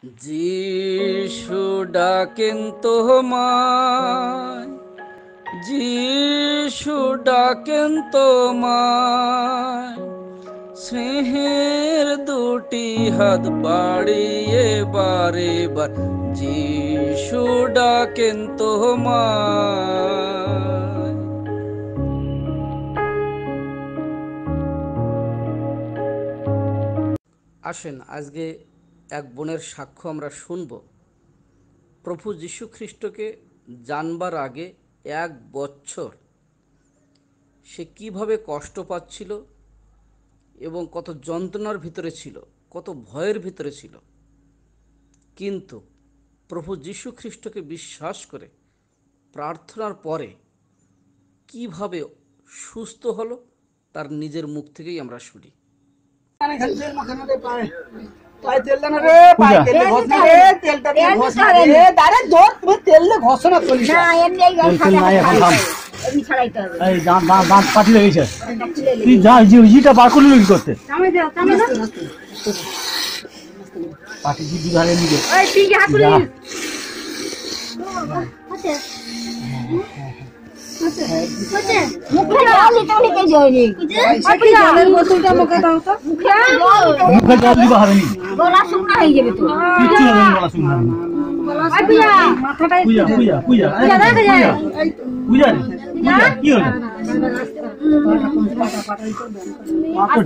যিশু ডাকেন তোমায়, যিশু ডাকেন তোমায়, স্নেহের দুটি হাত বাড়িয়ে বারে বার যিশু ডাকেন তোমায়। আসেন আজকে এক বোনের সাক্ষ্য আমরা শুনব। প্রভু যীশু খ্রিস্টকে জানবার আগে 1 বছর সে কিভাবে কষ্ট পাচ্ছিল এবং কত যন্ত্রণার ভিতরে ছিল, কত ভয়ের ভিতরে ছিল, কিন্তু প্রভু যীশু খ্রিস্টকে বিশ্বাস করে প্রার্থনার পরে কিভাবে সুস্থ হলো তার নিজের মুখ থেকেই আমরা শুনি।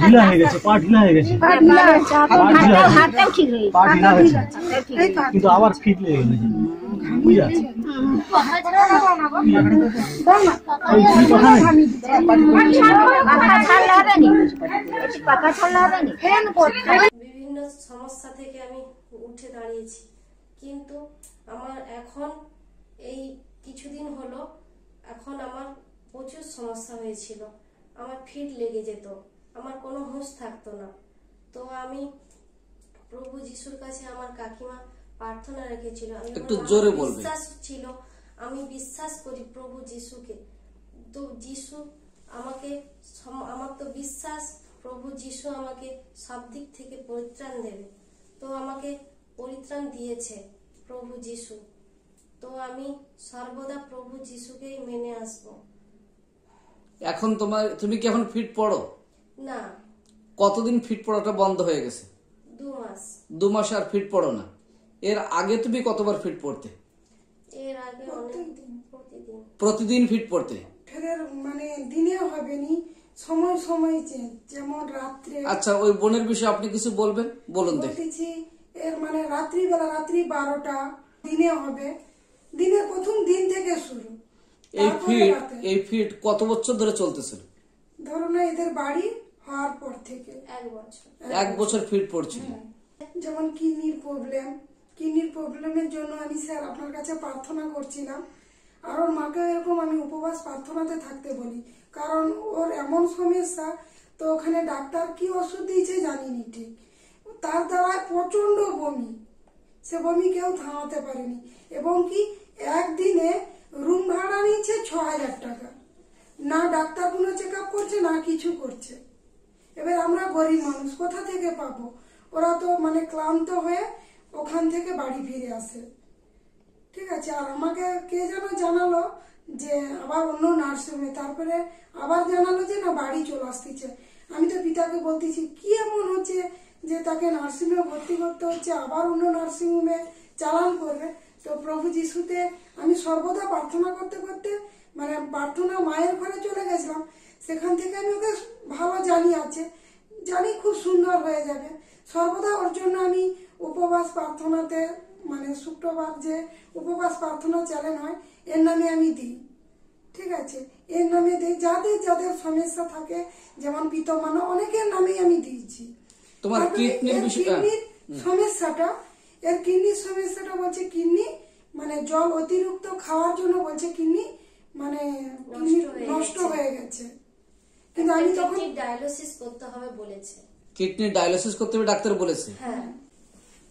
ঢিলা হয়ে গেছে, পা ঢিলা হয়ে গেছে, কিন্তু আবার ফিট লেগে গেছে। বিভিন্ন সমস্যা থেকে আমি উঠে দাঁড়িয়েছি, কিন্তু আমার এখন এই কিছুদিন হলো এখন আমার প্রচুর সমস্যা হয়েছিল। আমার ফিট লেগে যেত, আমার কোনো হুঁশ থাকতো না। তো আমি প্রভু যিশুর কাছে আমার কাকিমা প্রার্থনা রেখেছিল, আমি একটু জোরে বলবেন। বিশ্বাস ছিল, আমি বিশ্বাস করি প্রভু যিশুকে। তো যিশু আমাকে, আমার তো বিশ্বাস প্রভু যিশু আমাকে সব দিক থেকে পরিত্রাণ দেবে। তো আমাকে পরিত্রাণ দিয়েছে প্রভু যিশু। তো আমি সর্বদা প্রভু যিশুকেই মেনে আসব। এখন তুমি কি এখন ফিট পড়ো? না। কতদিন ফিট পড়াটা বন্ধ হয়ে গেছে? 2 মাস। 2 মাস আর ফিট পড়ো না। এর আগে তুমি কতবার ফিট পড়তে? এর আগে প্রতিদিন ফিট পড়তে? মানে দিনে হবে নি, সময় সময় যেমন রাত্রে। আচ্ছা, ওই বোনের বিষয়ে আপনি কিছু বলবেন? বলুন দেখি। এর মানে রাত্রিবেলা, রাত্রি 12টা দিনে হবে, দিনের প্রথম দিন থেকে শুরু। এই ফিট কত বছর ধরে চলতেছিল? ধরো না, এদের বাড়ি হওয়ার পর থেকে 1 বছর। 1 বছর ফিট পড়ছিল। যেমন কিডনির প্রবলেমের জন্য আমি স্যার আপনার কাছে প্রার্থনা করছিলাম। আর ওর মাকে এরকম আমি উপবাস প্রার্থনাতে থাকতে বলি, কারণ ওর এমন সমস্যা। তো ওখানে ডাক্তার কি ওষুধ দিয়েছে জানিনি ঠিক, তার দ্বারা প্রচন্ড বমি, সে বমি কেউ থামাতে পারেনি। এবং কি একদিনে রুম ভাড়া নিচ্ছে 6000 টাকা, না ডাক্তার কোনো চেক আপ করছে না কিছু করছে। এবার আমরা গরিব মানুষ কোথা থেকে পাবো? ওরা তো মানে ক্লান্ত হয়ে ওখান থেকে বাড়ি ফিরে আসে। ঠিক আছে, আর আমাকে কে যেন জানালো যে আবার অন্য নার্সিংহোমে, তারপরে আবার জানালো যে না বাড়ি চলে আসতেছে। আমি তো পিতাকে বলতেছি কি এমন হচ্ছে যে তাকে নার্সিংহোমে ভর্তি করতে হচ্ছে, আবার অন্য নার্সিংহোমে চালান করবে। তো প্রভু যিশুতে আমি সর্বদা প্রার্থনা করতে করতে মানে প্রার্থনা মায়ের ঘরে চলে গেছিলাম। সেখান থেকে আমি ওকে ভালো জানি খুব সুন্দর হয়ে যাবে। সর্বদা ওর জন্য আমি উপবাস প্রার্থনাতে, মানে শুক্রবার যে উপবাস প্রার্থনা চ্যানেল হয় এর নামে আমি দিই। ঠিক আছে, এর নামে দিই, যাদের সমস্যা থাকে, যেমন পিতমান অনেকের নামেই আমি দিয়েছি। তোমার কিডনির সমস্যাটা, এর কিডনির সমস্যাটা বলছে কিডনি মানে জল অতিরিক্ত খাওয়ার জন্য বলছে কিডনি মানে নষ্ট হয়ে গেছে। কিন্তু আমি তখন ডায়ালিসিস করতে হবে বলেছে। কিডনি ডায়ালিসিস করতে হবে ডাক্তার বলেছে? হ্যাঁ।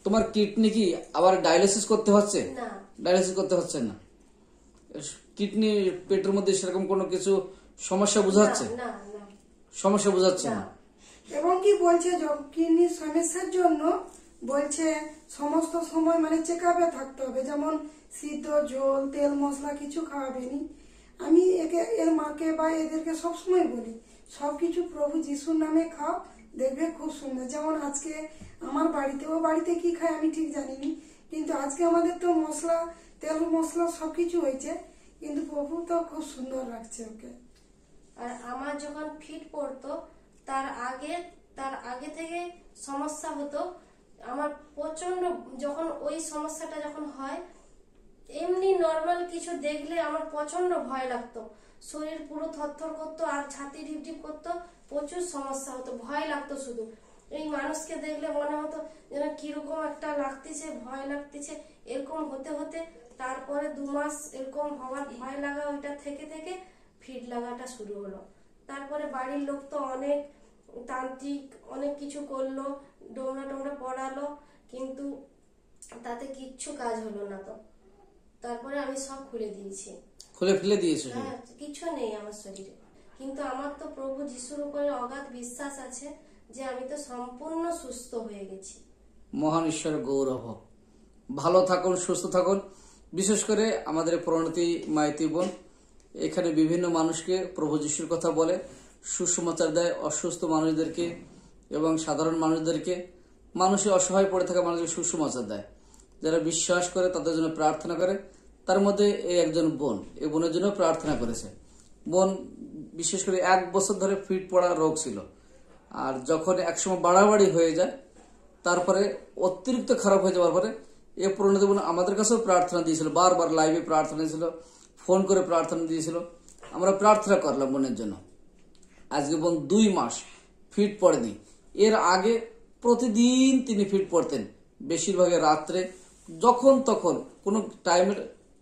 তোমার কিডনি কি আবার ডায়ালিসিস করতে হচ্ছে? না, ডায়ালিসিস করতে হচ্ছে না। কিডনি পেটের মধ্যে সেরকম কোনো কিছু সমস্যা বোঝাচ্ছে? না সমস্যা বোঝাচ্ছে না। এবং কি বলছে কিডনির সমস্যার জন্য বলছে সমস্ত সময় মানে চেক আপে থাকতে হবে, যেমন সিদ্ধ ঝোল তেল মশলা কিছু খাওয়াবেনি। আমি এর মাকে বা এদেরকে সবসময় বলি সবকিছু প্রভু যিশুর নামে খাও, দেখবে খুব সুন্দর। যেমন আজকে আমার বাড়িতে কি খায় আমি ঠিক জানিনি, কিন্তু আজকে আমাদের তো মশলা তেল মশলা সবকিছু হয়েছে, কিন্তু প্রভু তো খুব সুন্দর রাখছে ওকে। আর আমার যখন ফিট পড়তো তার আগে থেকে সমস্যা হতো আমার প্রচন্ড। যখন ওই সমস্যাটা যখন হয়, এমনি নর্মাল কিছু দেখলে আমার প্রচন্ড ভয় লাগতো, শরীর পুরো থরথর করতো আর ছাতি ঢিপঢিপ করতো, প্রচুর সমস্যা হতো, ভয় লাগতো। শুধু এই মানুষকে দেখলে মনে হতো যেন কিরকম একটা লাগতেছে, ভয় লাগতেছে। এরকম হতে হতে তারপরে 2 মাস এরকম হওয়ার ভয় লাগা, ওইটা থেকে থেকে ফিট লাগাটা শুরু হলো। তারপরে বাড়ির লোক তো অনেক তান্ত্রিক অনেক কিছু করলো, ডোমরা পড়ালো, কিন্তু তাতে কিচ্ছু কাজ হলো না। তো তারপরে আমি সব খুলে দিয়েছি। খুলে ফেলে দিয়েছো? হ্যাঁ, কিছু নেই আমার শরীরে, কিন্তু আমার তো প্রভু যিশুর উপরে অগাধ বিশ্বাস আছে যে আমি তো সম্পূর্ণ সুস্থ হয়ে গেছি। মহান ঈশ্বর গৌরব হোক। ভালো থাকুন, সুস্থ থাকুন। বিশেষ করে আমাদের প্রণতি মাইতি বোন এখানে বিভিন্ন মানুষকে প্রভু যিশুর কথা বলে, সুসমাচার দেয় অসুস্থ মানুষদেরকে এবং সাধারণ মানুষদেরকে, মানুষের অসহায় পড়ে থাকা মানুষকে সুসমাচার দেয়। যারা বিশ্বাস করে তাদের জন্য প্রার্থনা করে। তার মধ্যে এই একজন বোন, এই বোনের জন্য প্রার্থনা করেছে। বোন বিশেষ করে 1 বছর ধরে ফিট পড়া রোগ ছিল, আর যখন একসময় বাড়াবাড়ি হয়ে যায় তারপরে অতিরিক্ত খারাপ হয়ে যাওয়ার পরে এ প্রণতি বোন আমাদের কাছেও প্রার্থনা দিয়েছিল, বারবার লাইভে প্রার্থনা দিয়েছিল, ফোন করে প্রার্থনা দিয়েছিল। আমরা প্রার্থনা করলাম বোনের জন্য। আজকে বোন 2 মাস ফিট পড়েনি। এর আগে প্রতিদিন তিনি ফিট পড়তেন, বেশিরভাগে রাত্রে, যখন তখন, কোনো টাইমের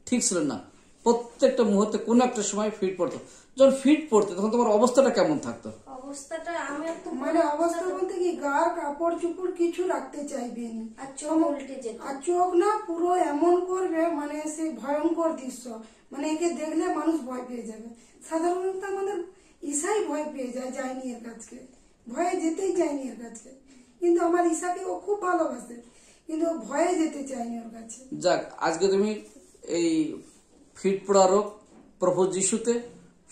ঠিক ছিল না, প্রত্যেকটা মুহূর্তে কোনো একটা সময় ফিট পড়তো। যখন ফিট পড়তো তখন তোমার অবস্থাটা কেমন থাকতো? অবস্থাটা আমি একটু মানে অবস্থা বলতে কি, গার কাপড় চুপড় কিছু রাখতে চাইবেনি, আর চোখ উল্টে যেত। আর চোখ না পুরো এমন করবে, মানে সে ভয়ঙ্কর দৃশ্য, মানে একে দেখলে মানুষ ভয় পেয়ে যাবে। সাধারণত আমাদের ঈশাই ভয় পেয়ে যায়নি এর কাছে, ভয়ে যেতেই চায়নি এর কাছে, কিন্তু আমার ঈশাকে ও খুব ভালোবাসে, কিন্তু ও ভয়ে যেতে চায়নি ওর কাছে। যাক, আজকে তুমি এই ফিট পড়া রোগ প্রভু যিশুতে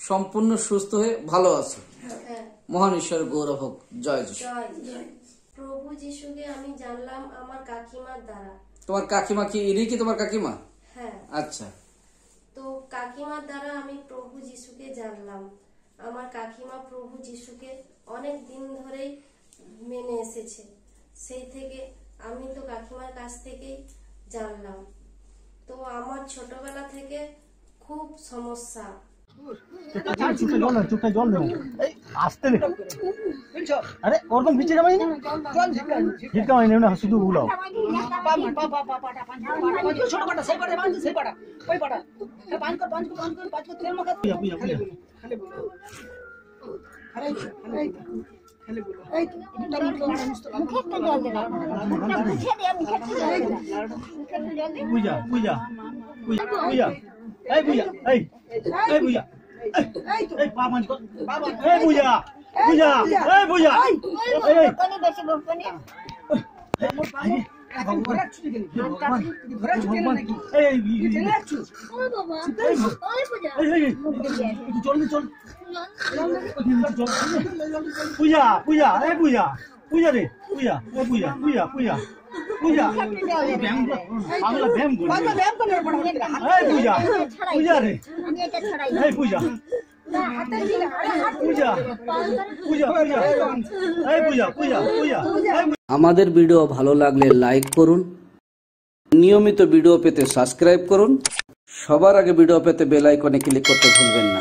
সম্পূর্ণ সুস্থ হয়ে ভালো আছো। হ্যাঁ, মহান ঈশ্বর গৌরব হোক। জয় যিশু। জয়। প্রভু যিশুকে আমি জানলাম আমার কাকিমার দ্বারা। তোমার কাকিমা কি, ইনি কি তোমার কাকিমা? হ্যাঁ, আচ্ছা। তো কাকিমার দ্বারা আমি প্রভু যিশুকে জানলাম। আমার কাকিমা প্রভু যিশুকে অনেক দিন ধরেই মেনে এসেছে, সেই থেকে আমি তো কাকিমার কাছ থেকেই জানলাম। তো আমার ছোটবেলা থেকে খুব সমস্যা। চুপটা জল দেবো, আসতে নে। আরে ওরকম ভিজে যাবাই না, ঝিটকা হয়নি না, শুধু উলাও। ছোট পাটা সেই পাটা বাঁধ, সেই পাটা ওই পাটা পাঁচ কর তেল মাখা। আমাদের ভিডিও ভালো লাগলে লাইক করুন, নিয়মিত ভিডিও পেতে সাবস্ক্রাইব করুন, সবার আগে ভিডিও পেতে বেল আইকনে ক্লিক করতে ভুলবেন না।